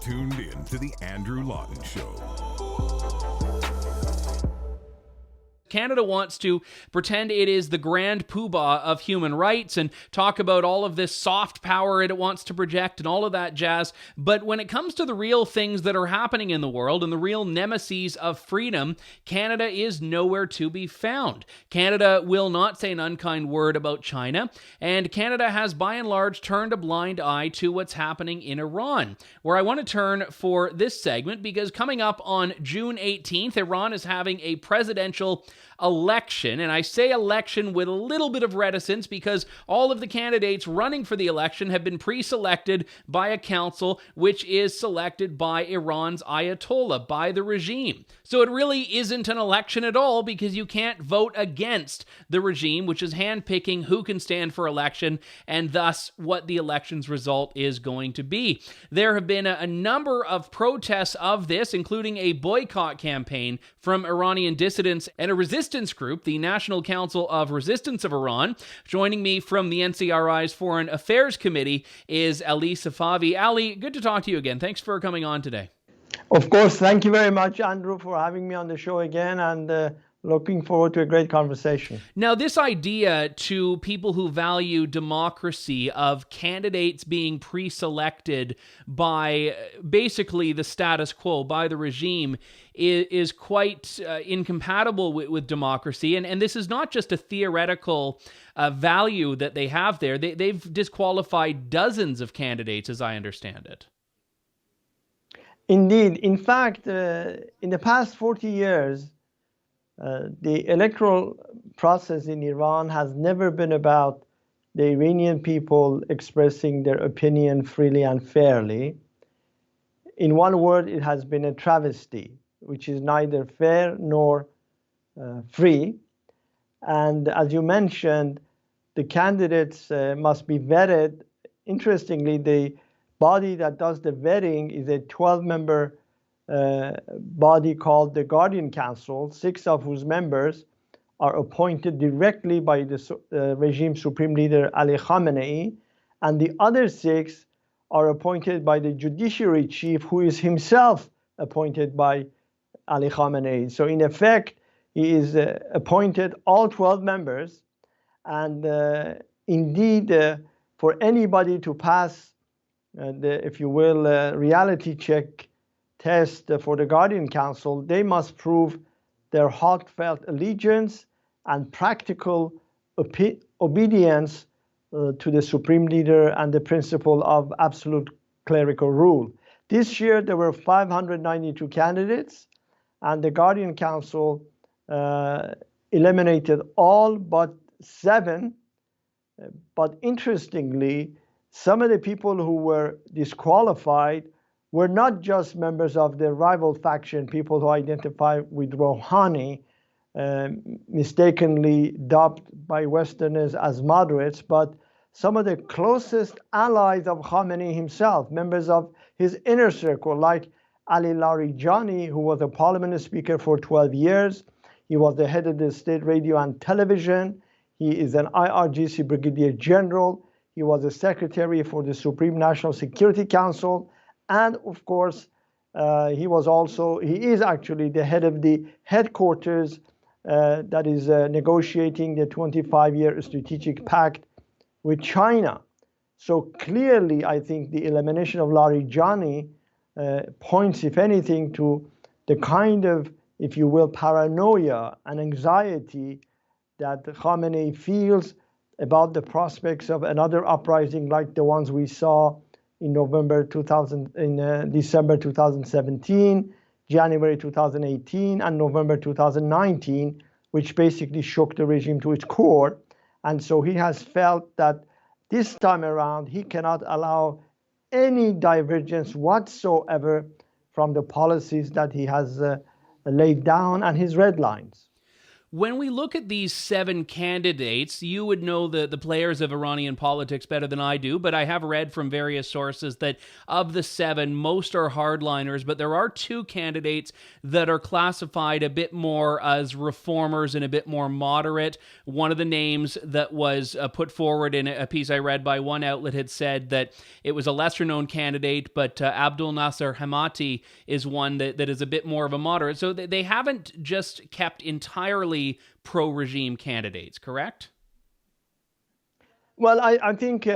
tuned in to the Andrew Lawton Show. Canada wants to pretend it is the grand poobah of human rights and talk about all of this soft power it wants to project and all of that jazz. But when it comes to the real things that are happening in the world and the real nemesis of freedom, Canada is nowhere to be found. Canada will not say an unkind word about China, and Canada has by and large turned a blind eye to what's happening in Iran, where I want to turn for this segment because coming up on June 18th, Iran is having a presidential election, and I say election with a little bit of reticence because all of the candidates running for the election have been pre-selected by a council which is selected by Iran's ayatollah, by the regime. So it really isn't an election at all because you can't vote against the regime, which is handpicking who can stand for election and thus what the election's result is going to be. There have been a number of protests of this, including a boycott campaign from Iranian dissidents and a resistance group, the National Council of Resistance of Iran. Joining me from the NCRI's Foreign Affairs Committee is Ali Safavi. Ali, good to talk to you again. Thanks for coming on today. Of course. Thank you very much, Andrew, for having me on the show again, and looking forward to a great conversation. Now, this idea to people who value democracy of candidates being pre-selected by basically the status quo, by the regime, is quite incompatible with democracy. And this is not just a theoretical value that they have there. They've disqualified dozens of candidates, as I understand it. Indeed. In fact, in the past 40 years, the electoral process in Iran has never been about the Iranian people expressing their opinion freely and fairly. In one word, it has been a travesty, which is neither fair nor free. And as you mentioned, the candidates must be vetted. Interestingly, the body that does the vetting is a 12-member body called the Guardian Council, 6 of whose members are appointed directly by the regime supreme leader Ali Khamenei, and the other 6 are appointed by the judiciary chief, who is himself appointed by Ali Khamenei. So in effect, he is appointed all 12 members, and indeed, for anybody to pass if you will, reality check test for the Guardian Council, they must prove their heartfelt allegiance and practical obedience to the supreme leader and the principle of absolute clerical rule. This year, there were 592 candidates, and the Guardian Council eliminated all but 7. But interestingly, some of the people who were disqualified were not just members of the rival faction, people who identify with Rouhani, mistakenly dubbed by Westerners as moderates, but some of the closest allies of Khamenei himself, members of his inner circle, like Ali Larijani, who was a parliament speaker for 12 years. He was the head of the state radio and television. He is an IRGC brigadier general. He was a secretary for the Supreme National Security Council. And of course, he is actually the head of the headquarters that is negotiating the 25-year strategic pact with China. So clearly, I think the elimination of Larijani points, if anything, to the kind of, if you will, paranoia and anxiety that Khamenei feels about the prospects of another uprising like the ones we saw in December 2017, January 2018, and November 2019, which basically shook the regime to its core. And so he has felt that this time around, he cannot allow any divergence whatsoever from the policies that he has laid down and his red lines. When we look at these 7 candidates, you would know the players of Iranian politics better than I do, but I have read from various sources that of the 7, most are hardliners, but there are 2 candidates that are classified a bit more as reformers and a bit more moderate. One of the names that was put forward in a piece I read by one outlet had said that it was a lesser-known candidate, but Abdul Nasser Hemati is one that is a bit more of a moderate. So they haven't just kept entirely pro-regime candidates, correct? Well, I think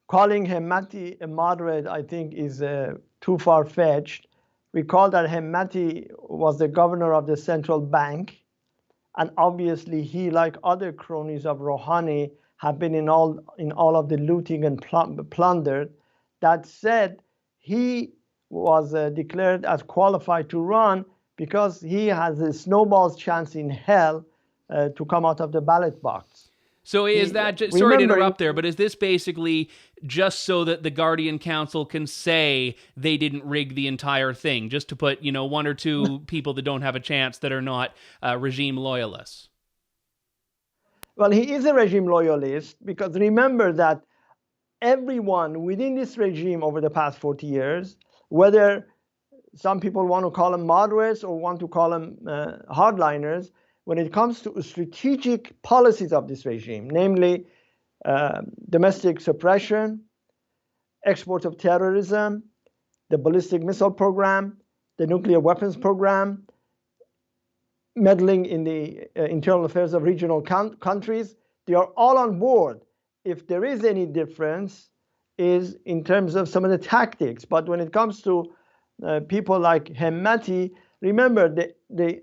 calling Hemati a moderate, I think, is too far-fetched. Recall that Hemati was the governor of the central bank, and obviously he, like other cronies of Rouhani, have been in all of the looting and plunder. That said, he was declared as qualified to run because he has a snowball's chance in hell to come out of the ballot box. So is that, sorry to interrupt there, but is this basically just so that the Guardian Council can say they didn't rig the entire thing, just to put, 1 or 2 people that don't have a chance that are not regime loyalists? Well, he is a regime loyalist because remember that everyone within this regime over the past 40 years, whether some people want to call them moderates or want to call them hardliners, when it comes to strategic policies of this regime, namely domestic suppression, export of terrorism, the ballistic missile program, the nuclear weapons program, meddling in the internal affairs of regional countries, they are all on board. If there is any difference is in terms of some of the tactics. But when it comes to people like Hemati, remember the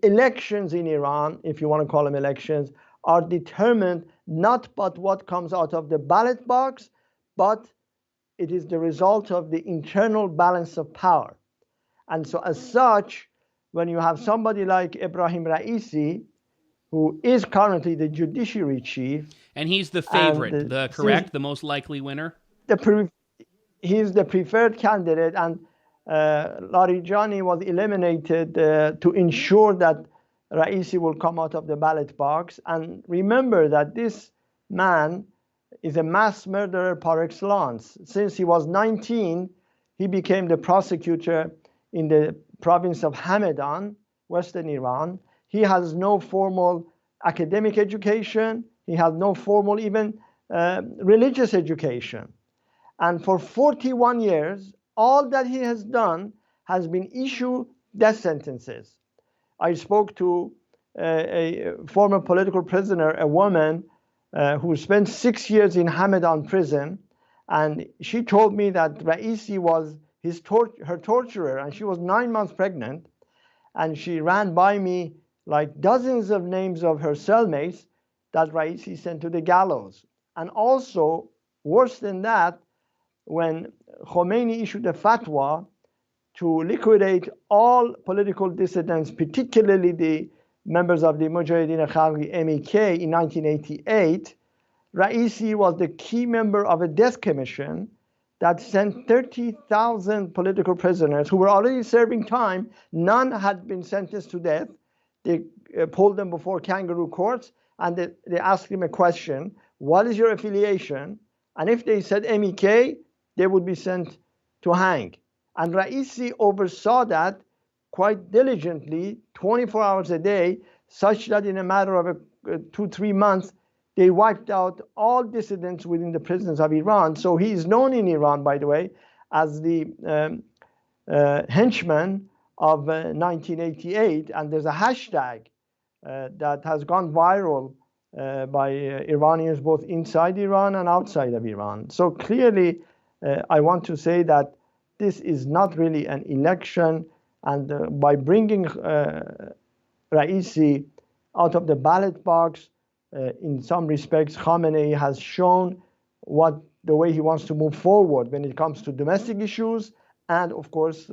elections in Iran, if you want to call them elections, are determined not by what comes out of the ballot box, but it is the result of the internal balance of power. And so as such, when you have somebody like Ebrahim Raisi, who is currently the judiciary chief. And he's the favorite, the most likely winner? He's the preferred candidate, and Larijani was eliminated to ensure that Raisi will come out of the ballot box. And remember that this man is a mass murderer par excellence. Since he was 19, he became the prosecutor in the province of Hamadan, Western Iran. He has no formal academic education. He has no formal even religious education. And for 41 years, all that he has done has been issue death sentences. I spoke to a former political prisoner, a woman who spent 6 years in Hamadan prison, and she told me that Raisi was her torturer, and she was 9 months pregnant, and she ran by me like dozens of names of her cellmates that Raisi sent to the gallows. And also, worse than that, when Khomeini issued a fatwa to liquidate all political dissidents, particularly the members of the Mujahideen Khalqi MEK in 1988, Raisi was the key member of a death commission that sent 30,000 political prisoners who were already serving time. None had been sentenced to death. They pulled them before kangaroo courts, and they asked him a question: what is your affiliation? And if they said MEK, they would be sent to hang. And Raisi oversaw that quite diligently, 24 hours a day, such that in a matter of 2-3 months, they wiped out all dissidents within the prisons of Iran. So he is known in Iran, by the way, as the henchman of 1988. And there's a hashtag that has gone viral by Iranians both inside Iran and outside of Iran. So clearly, I want to say that this is not really an election, and by bringing Raisi out of the ballot box, in some respects, Khamenei has shown the way he wants to move forward when it comes to domestic issues and, of course,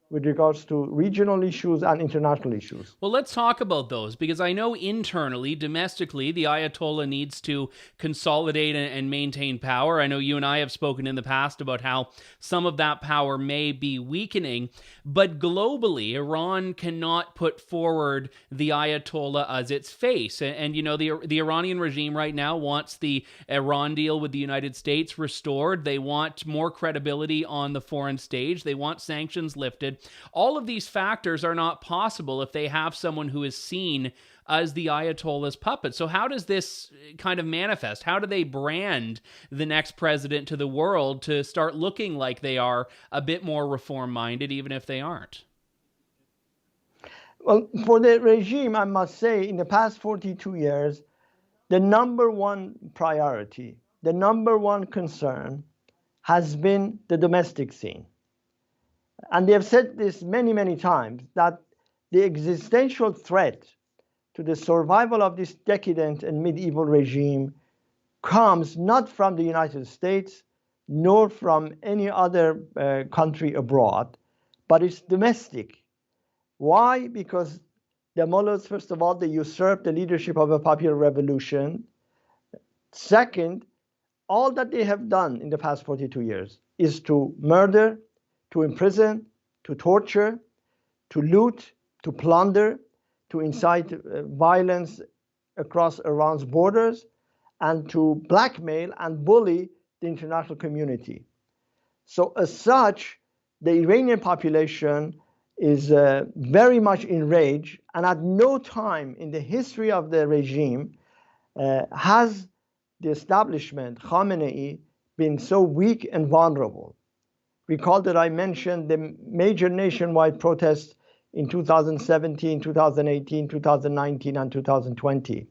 with regards to regional issues and international issues. Well, let's talk about those, because I know internally, domestically, the Ayatollah needs to consolidate and maintain power. I know you and I have spoken in the past about how some of that power may be weakening, but globally, Iran cannot put forward the Ayatollah as its face. And you know, the Iranian regime right now wants the Iran deal with the United States restored. They want more credibility on the foreign stage. They want sanctions lifted. All of these factors are not possible if they have someone who is seen as the Ayatollah's puppet. So how does this kind of manifest? How do they brand the next president to the world to start looking like they are a bit more reform-minded, even if they aren't? Well, for the regime, I must say, in the past 42 years, the number one priority, the number one concern has been the domestic scene. And they have said this many, many times, that the existential threat to the survival of this decadent and medieval regime comes not from the United States, nor from any other country abroad, but it's domestic. Why? Because the mullahs, first of all, they usurped the leadership of a popular revolution. Second, all that they have done in the past 42 years is to murder, to imprison, to torture, to loot, to plunder, to incite violence across Iran's borders, and to blackmail and bully the international community. So as such, the Iranian population is very much enraged, and at no time in the history of the regime has the establishment, Khamenei, been so weak and vulnerable. Recall that I mentioned the major nationwide protests in 2017, 2018, 2019, and 2020.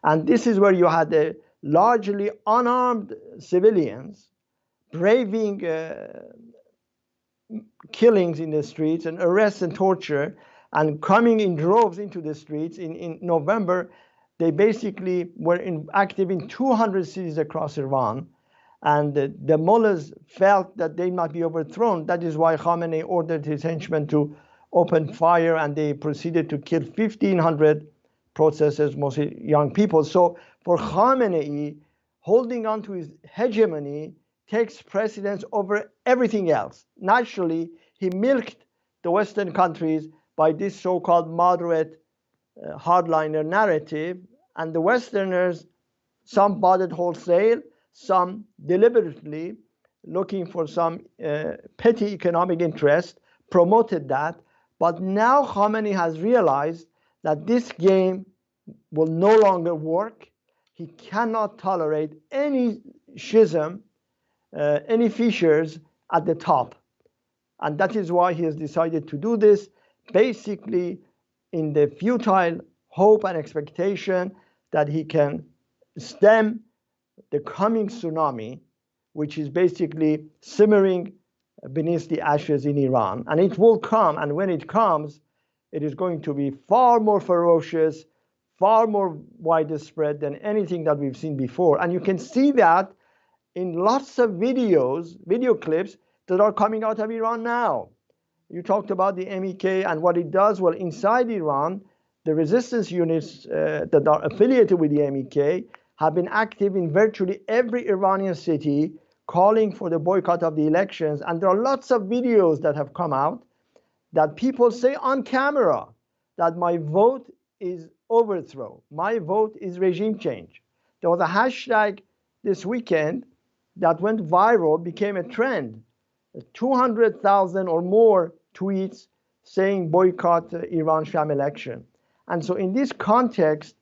And this is where you had the largely unarmed civilians braving killings in the streets and arrests and torture, and coming in droves into the streets. In November, they basically were active in 200 cities across Iran. And the mullahs felt that they might be overthrown. That is why Khamenei ordered his henchmen to open fire, and they proceeded to kill 1,500 protesters, mostly young people. So for Khamenei, holding on to his hegemony takes precedence over everything else. Naturally, he milked the Western countries by this so-called moderate hardliner narrative, and the Westerners, some bought it wholesale, some deliberately, looking for some petty economic interest, promoted that. But now Khamenei has realized that this game will no longer work. He cannot tolerate any schism, any fissures at the top. And that is why he has decided to do this, basically in the futile hope and expectation that he can stem the coming tsunami, which is basically simmering beneath the ashes in Iran. And it will come, and when it comes, it is going to be far more ferocious, far more widespread than anything that we've seen before. And you can see that in lots of videos, video clips that are coming out of Iran now. You talked about the MEK and what it does. Well, inside Iran, the resistance units that are affiliated with the MEK have been active in virtually every Iranian city, calling for the boycott of the elections. And there are lots of videos that have come out that people say on camera that my vote is overthrow, my vote is regime change. There was a hashtag this weekend that went viral, became a trend. 200,000 or more tweets saying boycott Iran sham election. And so in this context,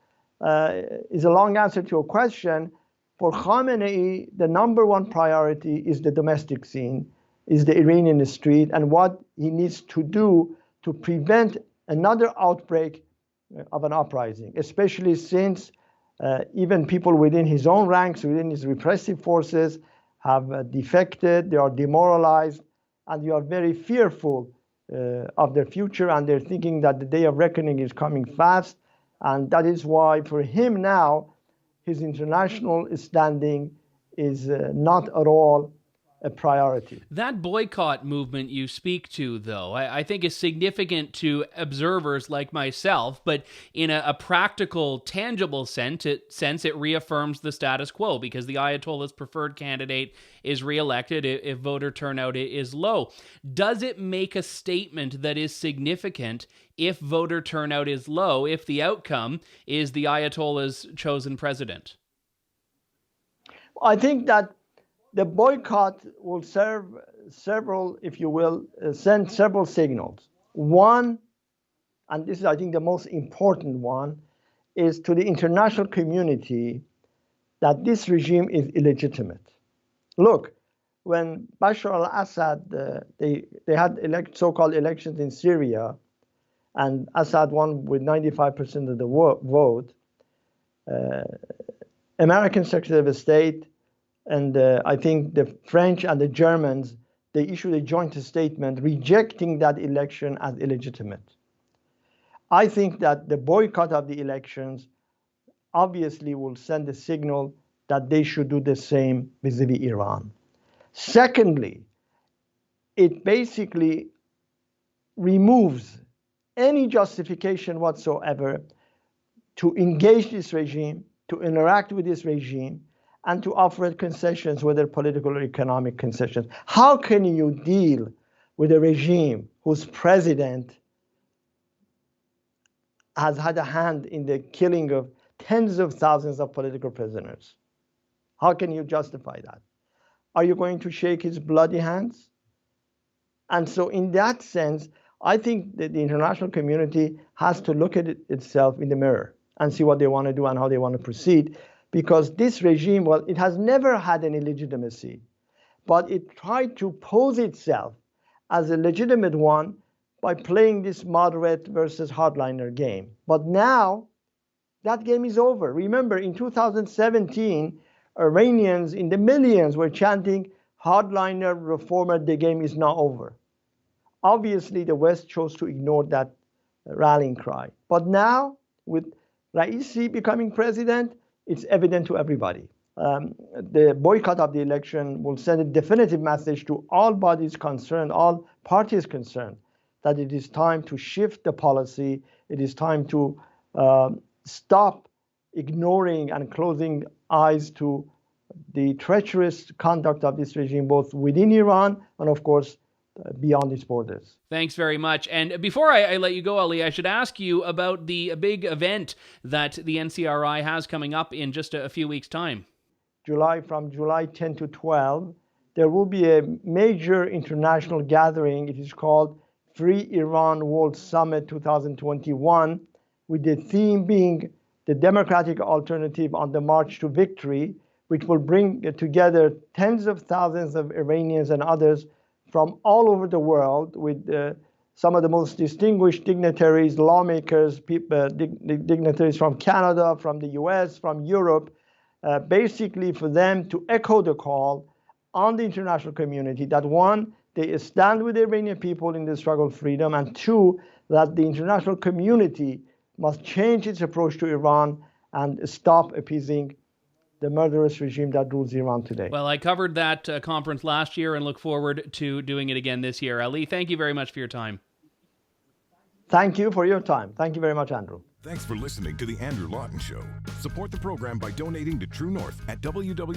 is a long answer to your question. For Khamenei, the number one priority is the domestic scene, is the Iranian street, and what he needs to do to prevent another outbreak of an uprising, especially since even people within his own ranks, within his repressive forces, have defected, they are demoralized, and they are very fearful of their future, and they're thinking that the day of reckoning is coming fast. And that is why for him now, his international standing is not at all a priority. That boycott movement you speak to, though, I think is significant to observers like myself, but in a practical, tangible sense, it reaffirms the status quo because the Ayatollah's preferred candidate is reelected if voter turnout is low. Does it make a statement that is significant if voter turnout is low, if the outcome is the Ayatollah's chosen president? I think that the boycott will serve several, if you will, send several signals. One, and this is, I think, the most important one, is to the international community that this regime is illegitimate. Look, when Bashar al-Assad, they had so-called elections in Syria, and Assad won with 95% of the vote, American Secretary of State and I think the French and the Germans, they issued a joint statement rejecting that election as illegitimate. I think that the boycott of the elections obviously will send a signal that they should do the same vis-a-vis Iran. Secondly, it basically removes any justification whatsoever to engage this regime, to interact with this regime, and to offer concessions, whether political or economic concessions. How can you deal with a regime whose president has had a hand in the killing of tens of thousands of political prisoners? How can you justify that? Are you going to shake his bloody hands? And so in that sense, I think that the international community has to look at itself in the mirror and see what they want to do and how they want to proceed. Because this regime, well, it has never had any legitimacy, but it tried to pose itself as a legitimate one by playing this moderate versus hardliner game. But now, that game is over. Remember, in 2017, Iranians in the millions were chanting, hardliner, reformer, the game is now over. Obviously, the West chose to ignore that rallying cry. But now, with Raisi becoming president, it's evident to everybody. The boycott of the election will send a definitive message to all bodies concerned, all parties concerned, that it is time to shift the policy. It is time to stop ignoring and closing eyes to the treacherous conduct of this regime, both within Iran and, of course, beyond its borders. Thanks very much. And before I let you go, Ali, I should ask you about the big event that the NCRI has coming up in just a few weeks' time. From July 10 to 12, there will be a major international gathering. It is called Free Iran World Summit 2021, with the theme being the democratic alternative on the march to victory, which will bring together tens of thousands of Iranians and others from all over the world, with some of the most distinguished dignitaries, lawmakers, dignitaries from Canada, from the US, from Europe, basically for them to echo the call on the international community that, one, they stand with the Iranian people in the struggle for freedom, and two, that the international community must change its approach to Iran and stop appeasing the murderous regime that rules Iran today. Well, I covered that conference last year and look forward to doing it again this year. Ali, thank you very much for your time. Thank you for your time. Thank you very much, Andrew. Thanks for listening to The Andrew Lawton Show. Support the program by donating to True North at www.tnc.news.